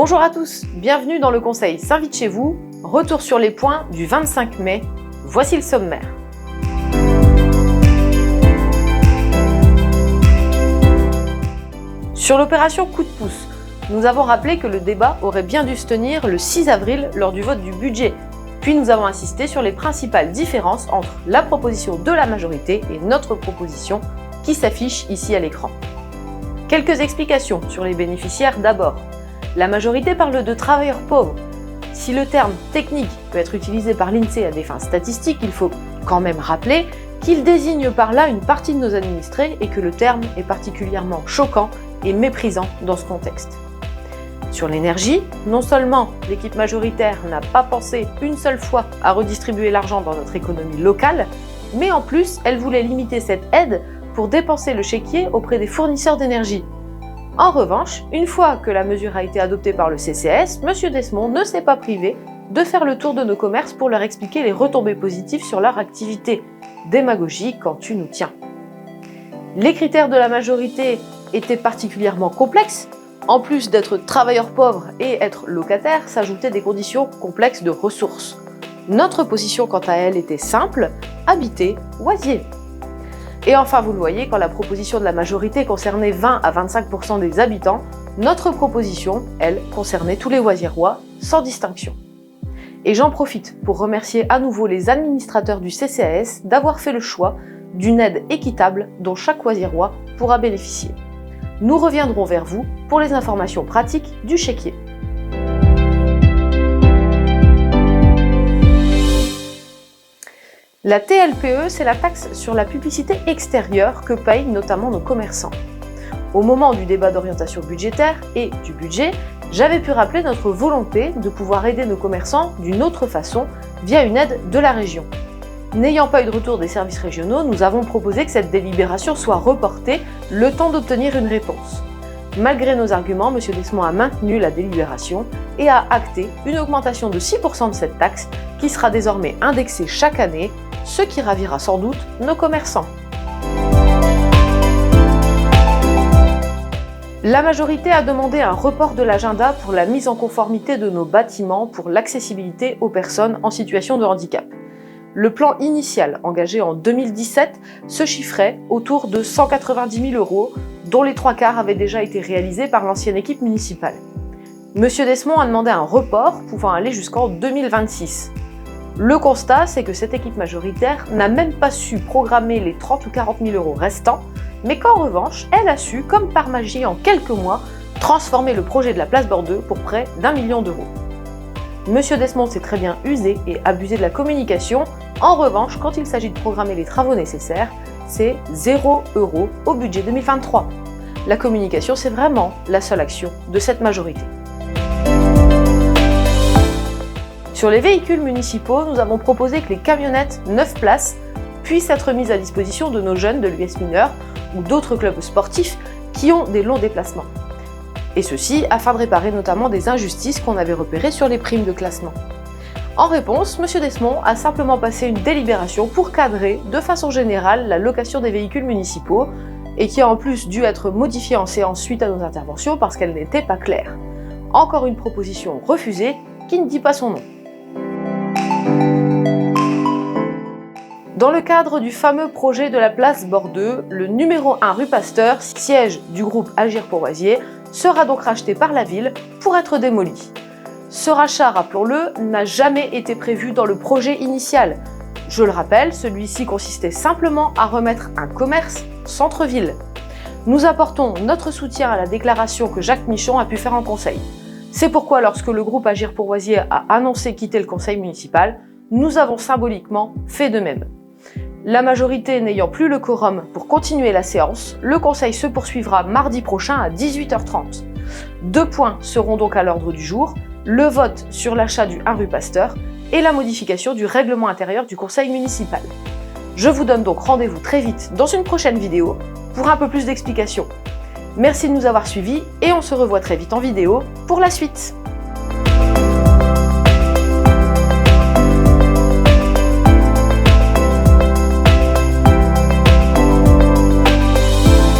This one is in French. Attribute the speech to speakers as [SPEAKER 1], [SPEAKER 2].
[SPEAKER 1] Bonjour à tous, bienvenue dans le conseil S'invite chez vous, retour sur les points du 25 mai, voici le sommaire. Sur l'opération coup de pouce, nous avons rappelé que le débat aurait bien dû se tenir le 6 avril lors du vote du budget, puis nous avons insisté sur les principales différences entre la proposition de la majorité et notre proposition qui s'affiche ici à l'écran. Quelques explications sur les bénéficiaires d'abord. La majorité parle de travailleurs pauvres. Si le terme technique peut être utilisé par l'INSEE à des fins statistiques, il faut quand même rappeler qu'il désigne par là une partie de nos administrés et que le terme est particulièrement choquant et méprisant dans ce contexte. Sur l'énergie, non seulement l'équipe majoritaire n'a pas pensé une seule fois à redistribuer l'argent dans notre économie locale, mais en plus, elle voulait limiter cette aide pour dépenser le chéquier auprès des fournisseurs d'énergie. En revanche, une fois que la mesure a été adoptée par le CCAS, M. Desmond ne s'est pas privé de faire le tour de nos commerces pour leur expliquer les retombées positives sur leur activité. Démagogie quand tu nous tiens. Les critères de la majorité étaient particulièrement complexes. En plus d'être travailleur pauvre et être locataire, s'ajoutaient des conditions complexes de ressources. Notre position, quant à elle, était simple, habiter Oisier. Et enfin, vous le voyez, quand la proposition de la majorité concernait 20 à 25% des habitants, notre proposition, elle, concernait tous les Oisiérois, sans distinction. Et j'en profite pour remercier à nouveau les administrateurs du CCAS d'avoir fait le choix d'une aide équitable dont chaque Oisiérois pourra bénéficier. Nous reviendrons vers vous pour les informations pratiques du chéquier. La TLPE, c'est la taxe sur la publicité extérieure que payent notamment nos commerçants. Au moment du débat d'orientation budgétaire et du budget, j'avais pu rappeler notre volonté de pouvoir aider nos commerçants d'une autre façon via une aide de la région. N'ayant pas eu de retour des services régionaux, nous avons proposé que cette délibération soit reportée le temps d'obtenir une réponse. Malgré nos arguments, M. Desmond a maintenu la délibération et a acté une augmentation de 6% de cette taxe qui sera désormais indexée chaque année, ce qui ravira sans doute nos commerçants. La majorité a demandé un report de l'agenda pour la mise en conformité de nos bâtiments pour l'accessibilité aux personnes en situation de handicap. Le plan initial, engagé en 2017, se chiffrait autour de 190 000 €, dont les 3/4 avaient déjà été réalisés par l'ancienne équipe municipale. M. Desmond a demandé un report pouvant aller jusqu'en 2026. Le constat, c'est que cette équipe majoritaire n'a même pas su programmer les 30 ou 40 000 € restants, mais qu'en revanche, elle a su, comme par magie en quelques mois, transformer le projet de la place Bordeu pour près d'1 million d'euros. M. Desmond s'est très bien usé et abusé de la communication. En revanche, quand il s'agit de programmer les travaux nécessaires, c'est 0 € au budget 2023. La communication, c'est vraiment la seule action de cette majorité. Sur les véhicules municipaux, nous avons proposé que les camionnettes 9 places puissent être mises à disposition de nos jeunes de l'US mineur ou d'autres clubs sportifs qui ont des longs déplacements. Et ceci afin de réparer notamment des injustices qu'on avait repérées sur les primes de classement. En réponse, M. Desmond a simplement passé une délibération pour cadrer de façon générale la location des véhicules municipaux et qui a en plus dû être modifiée en séance suite à nos interventions parce qu'elle n'était pas claire. Encore une proposition refusée qui ne dit pas son nom. Dans le cadre du fameux projet de la place Bordeu, le numéro 1 rue Pasteur, siège du groupe Agir pour Oisier, sera donc racheté par la ville pour être démoli. Ce rachat, rappelons-le, n'a jamais été prévu dans le projet initial. Je le rappelle, celui-ci consistait simplement à remettre un commerce centre-ville. Nous apportons notre soutien à la déclaration que Jacques Michon a pu faire en conseil. C'est pourquoi lorsque le groupe Agir pour Oisier a annoncé quitter le conseil municipal, nous avons symboliquement fait de même. La majorité n'ayant plus le quorum pour continuer la séance, le conseil se poursuivra mardi prochain à 18h30. 2 points seront donc à l'ordre du jour, le vote sur l'achat du 1 rue Pasteur et la modification du règlement intérieur du conseil municipal. Je vous donne donc rendez-vous très vite dans une prochaine vidéo pour un peu plus d'explications. Merci de nous avoir suivis et on se revoit très vite en vidéo pour la suite.